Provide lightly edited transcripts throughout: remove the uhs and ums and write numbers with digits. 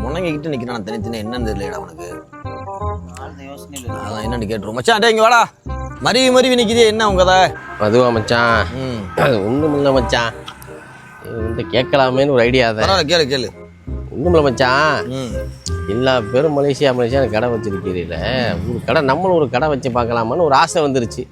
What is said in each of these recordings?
முனங்கிக்கிட்டு நிற்கிறான் தனித்தனி என்னன்னு தெரியலடா அவனுக்கு. அதான் என்னன்னு கேட்டுருவோம். மச்சான் டே இங்கே வாடா. மருவி நிற்கிதே என்ன உங்க கதை? அதுவா மச்சான், ஒன்றும் இல்லை மச்சான், வந்து கேட்கலாமேன்னு ஒரு ஐடியா தான். பரவாயில்ல கேளு. ஒன்றும் இல்லை மச்சான், எல்லா பேரும் மலேசியா கடை வச்சிருக்கிறீல, ஒரு கடை நம்மளும் ஒரு கடை வச்சு பார்க்கலாமான்னு ஒரு ஆசை வந்துருச்சு.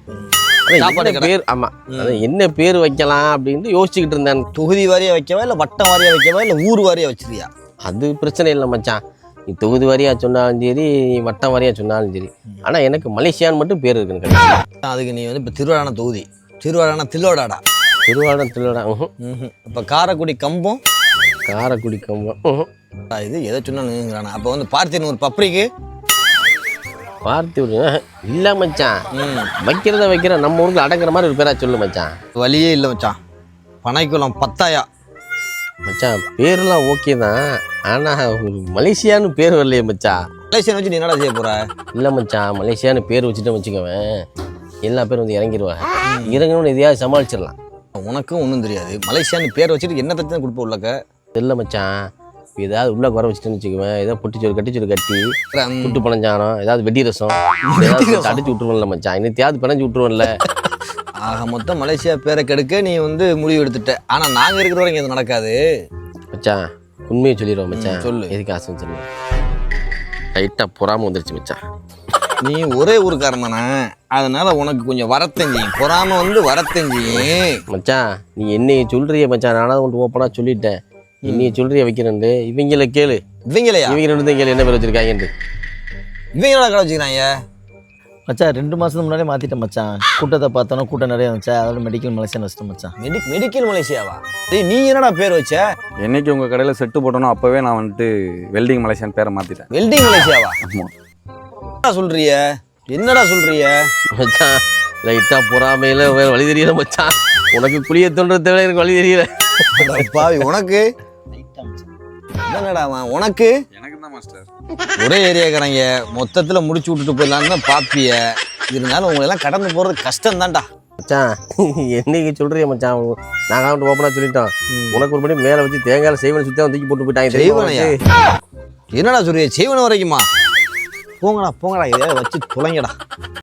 பேர் ஆமாம், அது என்ன பேர் வைக்கலாம் அப்படின்ட்டு யோசிச்சுக்கிட்டு இருந்தேன். தொகுதி வாரியாக வைக்கவா இல்லை வட்டம் வாரியாக வைக்கவா இல்லை ஊர் வாரியாக வச்சிருக்கியா? அது பிரச்சனை இல்லை மச்சான், நீ தொகுதி வாரியாக சொன்னாலும் சரி, வட்டம் வாரியாக சொன்னாலும் சரி, ஆனால் எனக்கு மலேசியான்னு மட்டும் பேர் இருக்குன்னு கிடையாது. அதுக்கு நீ வந்து இப்போ திருவாடான தொகுதி, திருவாடான தில்லோடாடா. திருவாடா. இப்போ காரைக்குடி கம்பம். காரைக்குடி கம்பம் இது எதை சொன்னானுங்கிறானா? அப்போ வந்து பார்த்தின் ஒரு பப்ரிக்கு பார்த்து இல்லை மச்சான், வைக்கிற நம்ம ஊருக்கு அடங்குற மாதிரி ஒரு பேரா சொல்லு மச்சான். வழியே இல்லை மச்சான். பனைக்குளம் பத்தாயா மச்சான், பேர்லாம் ஓகே தான், ஆனால் ஒரு மலேசியான்னு பேர் வரலையே மச்சான். மலேசியான்னு வச்சு நீ என்னடா செய்ய போற? இல்லை மச்சான், மலேசியான்னு பேர் வச்சுட்டு வச்சுக்கவேன், எல்லா பேரும் வந்து இறங்கிடுவாங்க. இறங்கணும்னு எதையாவது சமாளிச்சிடலாம். உனக்கும் ஒன்றும் தெரியாது. மலேசியான்னு பேர் வச்சுட்டு என்ன தத்து கொடுப்ப உள்ளக்க? இல்லை மச்சான், ஏதாவது உள்ள குறை வச்சுட்டுன்னு வச்சுக்குவேன், ஏதாவது பொட்டிச்சோறு கட்டிச்சோறு கட்டி புட்டு பனஞ்சானம், ஏதாவது வெடி ரசம் அடிச்சு விட்டுருவோம்ல மச்சான், இன்னத்தையாவது பிணைஞ்சு விட்டுருவோம்ல. ஆக மொத்தம் மலேசியா பேரை கெடுக்க நீ வந்து முடிவு எடுத்துட்ட. ஆனால் நாங்கள் இருக்கிற வரைக்கும் இது நடக்காது மச்சான். உண்மையை சொல்லிடுவோம் மச்சான். சொல்லு. எதுக்கு ஆசை சொல்லுங்க, லைட்டாக பொறாம வந்துருச்சு மச்சான். நீ ஒரே ஊருக்காரன் தானே, அதனால உனக்கு கொஞ்சம் வரத்தஞ்சியும் பொறாம வந்து வரத்தஞ்சியும் மச்சான். நீ என்னைய சொல்றிய மச்சான், நானாவது கொண்டு ஓப்பனாக சொல்லிட்டேன், என்னைய சொல்றிய வைக்கிறேன். இவங்கள கேளு, இவங்க ரெண்டு தான் கேளு என்ன பேர் வச்சிருக்காங்கன்னு. இவங்களோட கடை வச்சுக்கிறாங்க மச்சான். 2 மாதத்துக்கு முன்னாடியே மாற்றிட்டேன் மச்சான். கூட்டத்தை பார்த்தோன்னா கூட்டம் நிறைய இருந்துச்சா, அதோட மெடிக்கல் மலேசியான்னு வச்சிட்டேன் மச்சான். மெடிக்கல் மலேசியாவா? நீ என்னடா பேர் வச்ச? என்னைக்கு உங்கள் கடையில் செட்டு போட்டோனோ அப்போவே நான் வந்துட்டு வெல்டிங் மலேசியான்னு பேரை மாற்றிட்டேன். வெல்டிங் மலேசியாவா? ஆமாம். என்னடா சொல்றிய மச்சான்? லைட்டாக பொறாமையில் வேறு வழி தெரியல மச்சான். உனக்கு குளிய தோன்றது தேவை, எனக்கு வழி தெரியல. பாவி உனக்கு என்னடா உனக்கு? எனக்கு தான் மாஸ்டர். ஒரே ஏரியாக்காரங்க மொத்தத்தில் முடிச்சு விட்டுட்டு போயிடலான்னு தான் பாப்பிய. இருந்தாலும் உங்களை எல்லாம் கடந்து போகிறது கஷ்டம் தான்டா மச்சான். என்னைக்கு சொல்றிய மச்சான், நாங்கள் வந்துட்டு ஓப்பனாக சொல்லிட்டோம். உனக்கு ஒரு படி மேலே வச்சு தேங்காயில் செய்வனை சுற்றி தூக்கி போட்டு போயிட்டாங்க. செய்வனையா? என்னடா சொல்றிய? செய்வன வரைக்குமா? போங்கடா எதையாவது வச்சு துளைங்கடா.